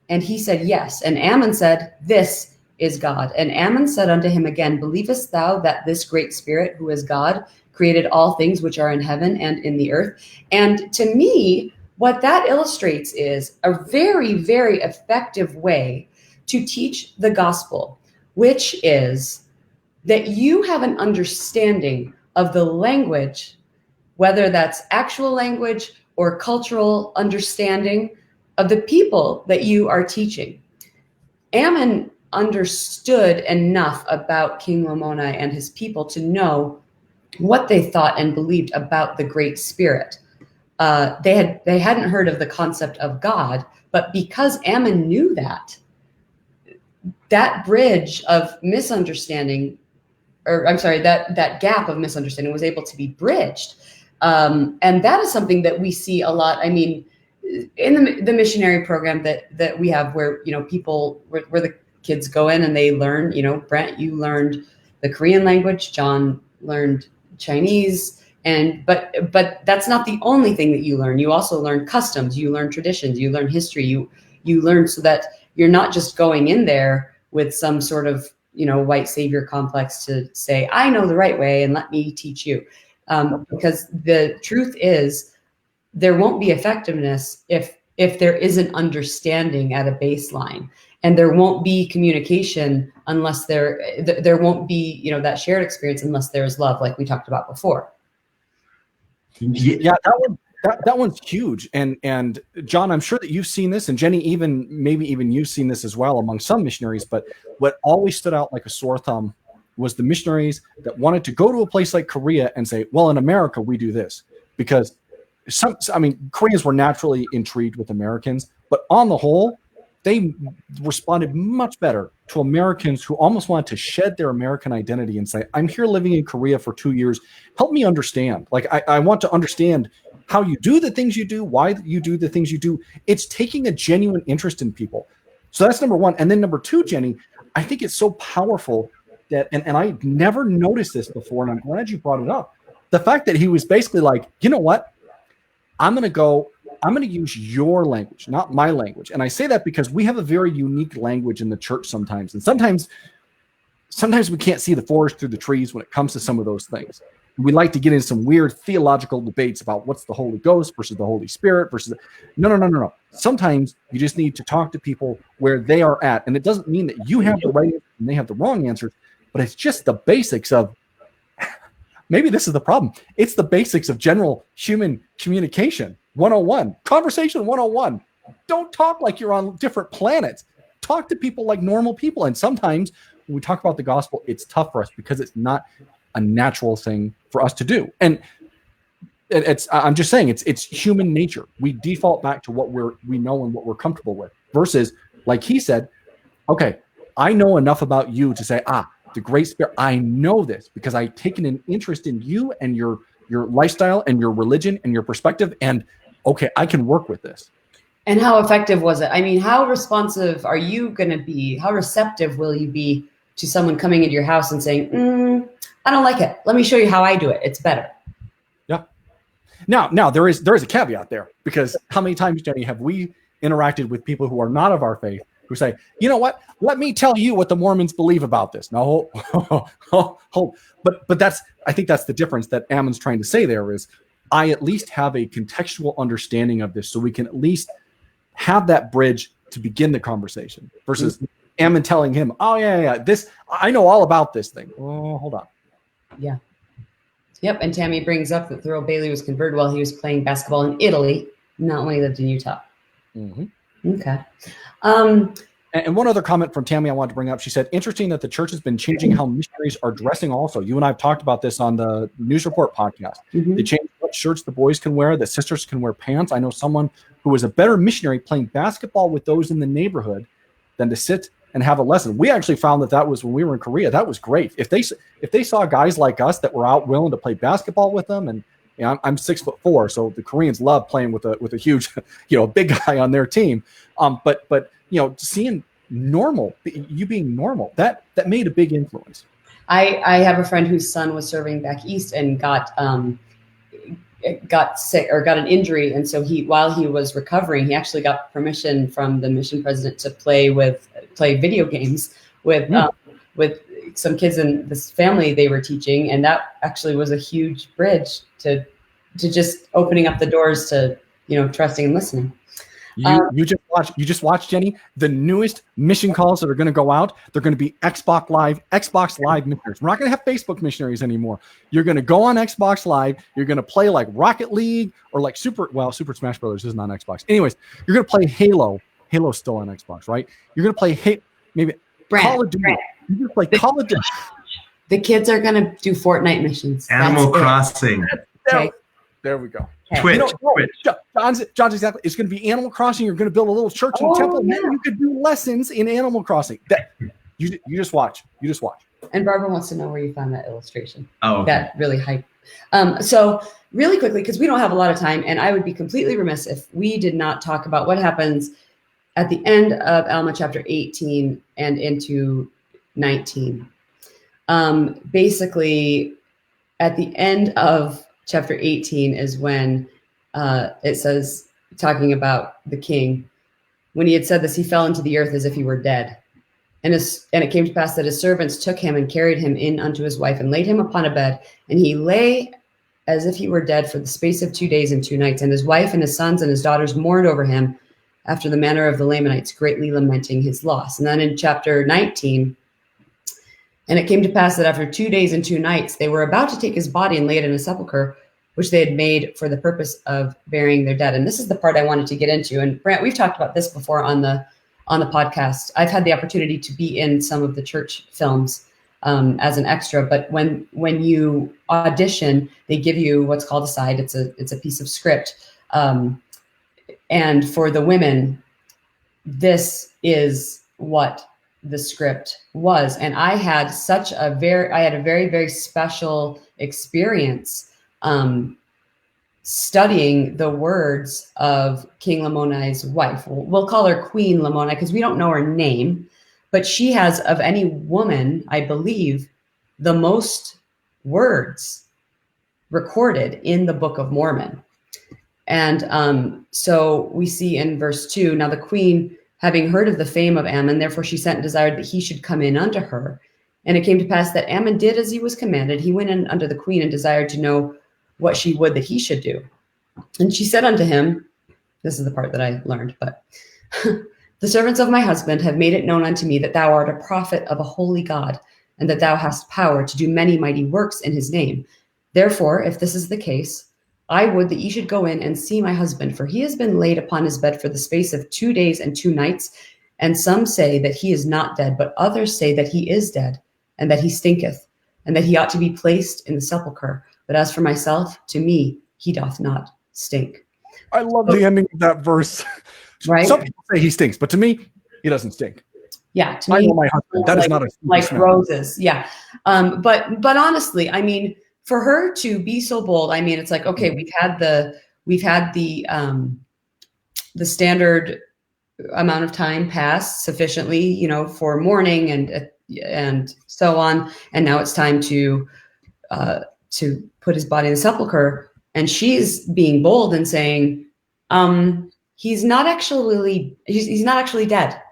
And he said, yes. And Ammon said, this is God. And Ammon said unto him again, believest thou that this great spirit, who is God, created all things which are in heaven and in the earth? And to me, what that illustrates is a very, very effective way to teach the gospel, which is that you have an understanding of the language, whether that's actual language or cultural understanding of the people that you are teaching. Ammon understood enough about King Lamoni and his people to know what they thought and believed about the Great Spirit. They hadn't heard of the concept of God, but because Ammon knew that bridge of misunderstanding, or I'm sorry, that gap of misunderstanding was able to be bridged. And that is something that we see a lot. I mean, in the missionary program that we have, where, you know, people, where the kids go in and they learn, you know, Brent, you learned the Korean language, John learned Chinese, but that's not the only thing that you learn. You also learn customs, you learn traditions, you learn history, you learn, so that you're not just going in there with some sort of, you know, white savior complex to say, I know the right way and let me teach you. Because the truth is, there won't be effectiveness if there isn't understanding at a baseline, and there won't be communication unless there won't be, you know, that shared experience unless there's love, like we talked about before. Yeah, that one's huge. And John, I'm sure that you've seen this, and Jenny, maybe even you've seen this as well among some missionaries. But what always stood out like a sore thumb was the missionaries that wanted to go to a place like Korea and say, well, in America, we do this. Because Koreans were naturally intrigued with Americans, but on the whole, they responded much better to Americans who almost wanted to shed their American identity and say, I'm here living in Korea for 2 years. Help me understand. Like, I want to understand how you do the things you do, why you do the things you do. It's taking a genuine interest in people. So that's number one. And then number two, Jenny, I think it's so powerful that, and I never noticed this before, and I'm glad you brought it up. The fact that he was basically like, you know what? I'm going to use your language, not my language. And I say that because we have a very unique language in the church sometimes. And sometimes we can't see the forest through the trees when it comes to some of those things. We like to get into some weird theological debates about what's the Holy Ghost versus the Holy Spirit versus no. Sometimes you just need to talk to people where they are at. And it doesn't mean that you have the right answer and they have the wrong answer, but it's just the basics of, maybe this is the problem. It's the basics of general human communication 101, conversation 101. Don't talk like you're on different planets. talk to people like normal people. And sometimes when we talk about the gospel, it's tough for us because it's not a natural thing for us to do. And I'm just saying it's human nature. We default back to what we know and what we're comfortable with, versus, like he said, okay, I know enough about you to say, the Great Spirit, I know this because I've taken an interest in you and your lifestyle and your religion and your perspective, and okay, I can work with this. And how effective was it? I mean, how responsive are you going to be? How receptive will you be to someone coming into your house and saying, I don't like it. Let me show you how I do it. It's better. Yeah. Now there is a caveat there, because how many times, Jenny, have we interacted with people who are not of our faith who say, you know what, let me tell you what the Mormons believe about this. No, but I think that's the difference that Ammon's trying to say there is, I at least have a contextual understanding of this, so we can at least have that bridge to begin the conversation, versus Ammon telling him, oh yeah, this, I know all about this thing. Oh, hold on. Yeah. Yep. And Tammy brings up that Thurl Bailey was converted while he was playing basketball in Italy, not when he lived in Utah. Mm-hmm. Okay. And one other comment from Tammy I wanted to bring up. She said, interesting that the church has been changing how missionaries are dressing also. You and I have talked about this on the News Report podcast. Mm-hmm. They changed what shirts the boys can wear, that sisters can wear pants. I know someone who was a better missionary playing basketball with those in the neighborhood than to sit and have a lesson. We actually found that was when we were in Korea. That was great. If they saw guys like us that were out willing to play basketball with them, and I'm 6'4", so the Koreans love playing with a huge, big guy on their team. But seeing you being normal, that made a big influence. I have a friend whose son was serving back east and got sick or got an injury, and so while he was recovering, he actually got permission from the mission president to play video games with some kids in this family they were teaching, and that actually was a huge bridge to just opening up the doors to trusting and listening. You just watched, Jenny, the newest mission calls that are going to go out. They're going to be Xbox Live missionaries. We're not going to have Facebook missionaries anymore. You're going to go on Xbox Live. You're going to play like Rocket League or like Super Smash Brothers isn't on Xbox. Anyways, you're going to play Halo. Halo's still on Xbox, right? You're going to play Call of Duty. You're going to play Call of Duty. The kids are going to do Fortnite missions. Animal Crossing. Okay. There we go. Twitch. John's exactly. It's going to be Animal Crossing. You're going to build a little church and temple. Yeah. And you could do lessons in Animal Crossing. That you just watch. You just watch. And Barbara wants to know where you found that illustration. Oh, okay. That really hype. So really quickly, because we don't have a lot of time, and I would be completely remiss if we did not talk about what happens at the end of Alma chapter 18 and into 19. Basically, at the end of chapter 18 is when it says, talking about the king, when he had said this, he fell into the earth as if he were dead. And it came to pass that his servants took him and carried him in unto his wife and laid him upon a bed. And he lay as if he were dead for the space of 2 days and 2 nights. And his wife and his sons and his daughters mourned over him after the manner of the Lamanites, greatly lamenting his loss. And then in chapter 19, and it came to pass that after 2 days and 2 nights, they were about to take his body and lay it in a sepulchre, which they had made for the purpose of burying their dead. And this is the part I wanted to get into. And Brant, we've talked about this before on the podcast. I've had the opportunity to be in some of the church films as an extra, but when you audition, they give you what's called a side. It's a piece of script. And for the women, this is what the script was. And I had a very, very special experience studying the words of King Lamoni's wife. We'll call her Queen Lamoni because we don't know her name, but she has, of any woman, I believe, the most words recorded in the Book of Mormon. And so we see in verse 2, now the queen, having heard of the fame of Ammon, therefore she sent and desired that he should come in unto her. And it came to pass that Ammon did as he was commanded. He went in unto the queen and desired to know what she would that he should do. And she said unto him, this is the part that I learned, but the servants of my husband have made it known unto me that thou art a prophet of a holy God, and that thou hast power to do many mighty works in his name. Therefore, if this is the case, I would that ye should go in and see my husband, for he has been laid upon his bed for the space of 2 days and 2 nights, And some say that he is not dead, but others say that he is dead, and that he stinketh, and that he ought to be placed in the sepulchre. But as for myself, to me he doth not stink. I love the ending of that verse. Right? Some people say he stinks, but to me, he doesn't stink. Yeah, to I me, know my husband. That is not a like smell. roses. Yeah. But honestly, I mean, for her to be so bold, I mean, it's like, okay, we've had the standard amount of time pass sufficiently, you know, for mourning and so on, and now it's time to put his body in the sepulcher. And she's being bold and saying, he's not actually dead.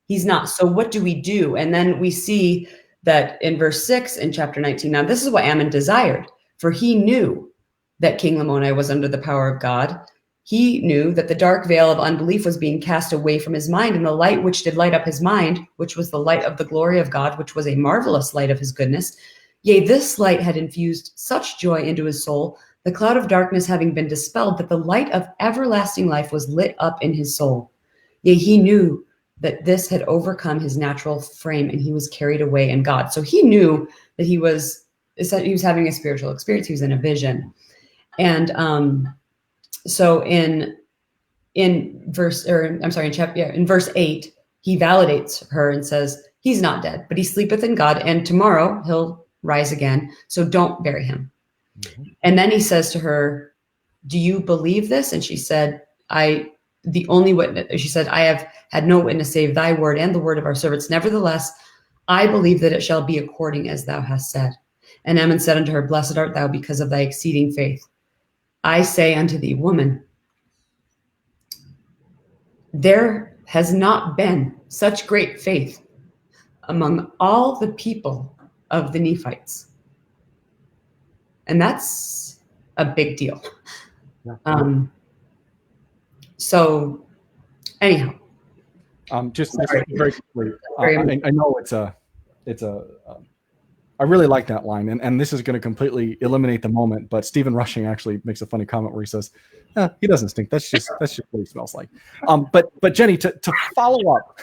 He's not. So what do we do? And then we see that in verse 6 in chapter 19. Now, this is what Ammon desired, for he knew that King Lamoni was under the power of God. He knew that the dark veil of unbelief was being cast away from his mind, and the light which did light up his mind, which was the light of the glory of God, which was a marvelous light of his goodness. Yea, this light had infused such joy into his soul, the cloud of darkness having been dispelled, that the light of everlasting life was lit up in his soul. Yea, he knew that this had overcome his natural frame, and he was carried away in God. So he knew that he was having a spiritual experience. He was in a vision. And so in verse 8, he validates her and says, he's not dead, but he sleepeth in God, and tomorrow he'll rise again. So don't bury him. Mm-hmm. And then he says to her, do you believe this? And she said, I have had no witness save thy word and the word of our servants. Nevertheless, I believe that it shall be according as thou hast said. And Ammon said unto her, blessed art thou because of thy exceeding faith. I say unto thee, woman, there has not been such great faith among all the people of the Nephites. And that's a big deal. Yeah. So anyhow, just very quickly, I know I really like that line, and this is going to completely eliminate the moment. But Stephen Rushing actually makes a funny comment where he says, "He doesn't stink. That's just what he smells like." But Jenny, to follow up,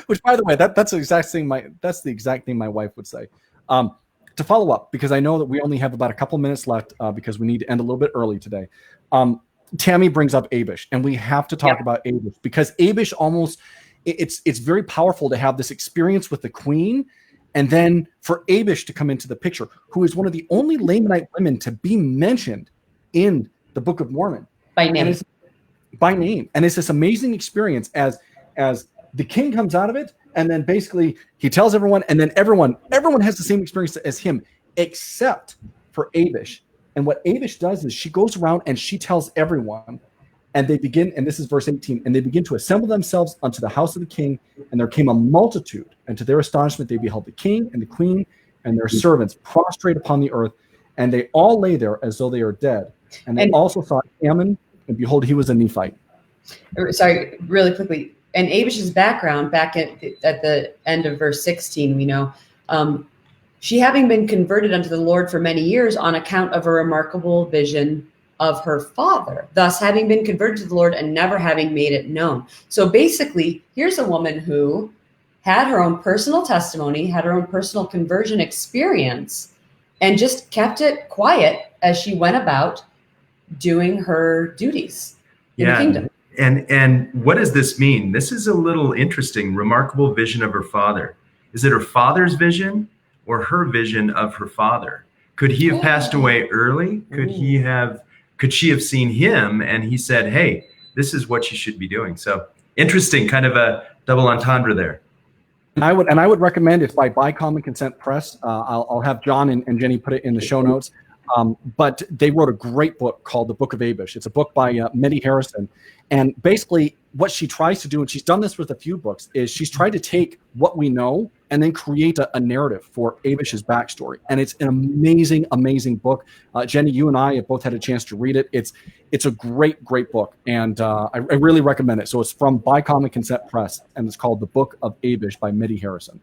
which by the way, that's the exact thing my wife would say. To follow up, because I know that we only have about a couple minutes left because we need to end a little bit early today. Tammy brings up Abish, and we have to talk about Abish, because Abish it's very powerful to have this experience with the queen, and then for Abish to come into the picture, who is one of the only Lamanite women to be mentioned in the Book of Mormon by name. And it's this amazing experience as the king comes out of it, and then basically he tells everyone, and then everyone has the same experience as him, except for Abish. And what Abish does is she goes around and she tells everyone, and they begin, and this is verse 18, and they begin to assemble themselves unto the house of the king, and there came a multitude, and to their astonishment they beheld the king and the queen and their servants prostrate upon the earth, and they all lay there as though they are dead. And they also saw Ammon, and behold, he was a Nephite. Sorry, really quickly. And Abish's background, back at the end of verse 16, we know, she having been converted unto the Lord for many years on account of a remarkable vision of her father, thus having been converted to the Lord and never having made it known. So basically, here's a woman who had her own personal testimony, had her own personal conversion experience, and just kept it quiet as she went about doing her duties in the kingdom. And what does this mean? This is a little interesting. Remarkable vision of her father. Is it her father's vision or her vision of her father? Could he have passed away early? Could she have seen him and he said, hey, this is what you should be doing? So interesting, kind of a double entendre there. And I would recommend, it's by Common Consent Press. I'll have John and Jenny put it in the show notes. But they wrote a great book called The Book of Abish. It's a book by Meddy Harrison. And basically what she tries to do, and she's done this with a few books, is she's tried to take what we know and then create a narrative for Abish's backstory. And it's an amazing, amazing book. Jenny, you and I have both had a chance to read it. It's a great, great book. And I really recommend it. So it's from By Common Consent Press, and it's called The Book of Abish by Meddy Harrison.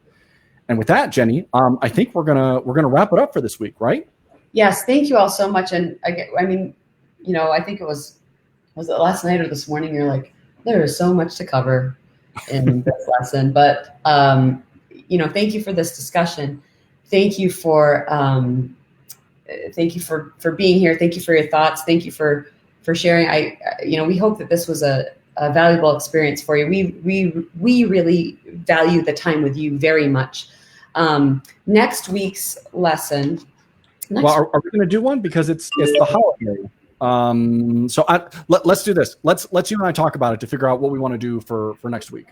And with that, Jenny, I think we're gonna wrap it up for this week, right? Yes, thank you all so much. And I mean, I think was it last night or this morning? You're like, there is so much to cover. in this lesson. But thank you for this discussion. Thank you for being here. Thank you for your thoughts. Thank you for sharing. We hope that this was a valuable experience for you. We really value the time with you very much. Next week's lesson. Are we going to do one because it's the holiday? Let's do this. Let's you and I talk about it to figure out what we want to do for next week.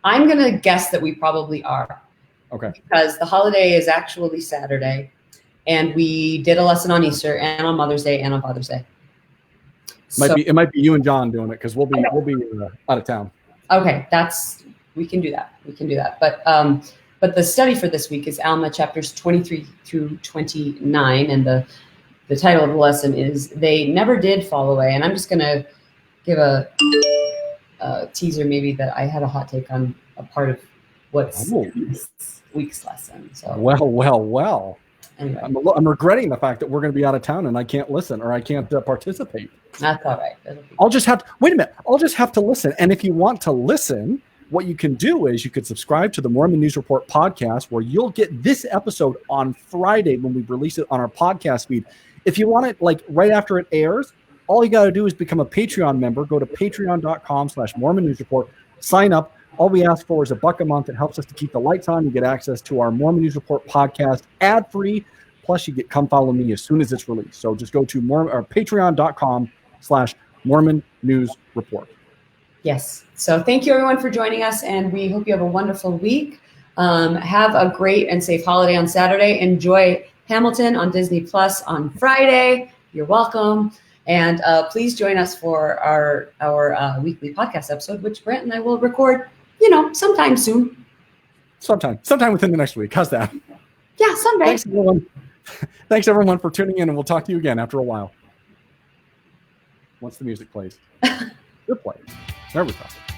I'm going to guess that we probably are. Okay. Because the holiday is actually Saturday, and we did a lesson on Easter and on Mother's Day and on Father's Day. It might be you and John doing it because we'll be out of town. Okay, we can do that. But the study for this week is Alma chapters 23 through 29, and the title of the lesson is "They Never Did Fall Away." And I'm just going to give a teaser, maybe, that I had a hot take on a part of what's this week's lesson. So well. Anyway, I'm regretting the fact that we're going to be out of town and I can't listen or I can't participate. That's all right. I'll just have to listen. And if you want to listen, what you can do is you could subscribe to the Mormon News Report podcast, where you'll get this episode on Friday when we release it on our podcast feed. If you want it like right after it airs, all you got to do is become a Patreon member. Go to patreon.com/Mormon News Report, sign up. All we ask for is $1 a month. It helps us to keep the lights on. You get access to our Mormon News Report podcast ad-free. Plus, you get Come Follow Me as soon as it's released. So just go to patreon.com/Mormon News Report. Yes. So thank you, everyone, for joining us, and we hope you have a wonderful week. Have a great and safe holiday on Saturday. Enjoy Hamilton on Disney Plus on Friday. You're welcome. And please join us for our weekly podcast episode, which Brent and I will record, sometime soon. Sometime within the next week. How's that? Yeah, someday. Thanks, everyone, for tuning in, and we'll talk to you again after a while. Once the music plays. Good play. There we go.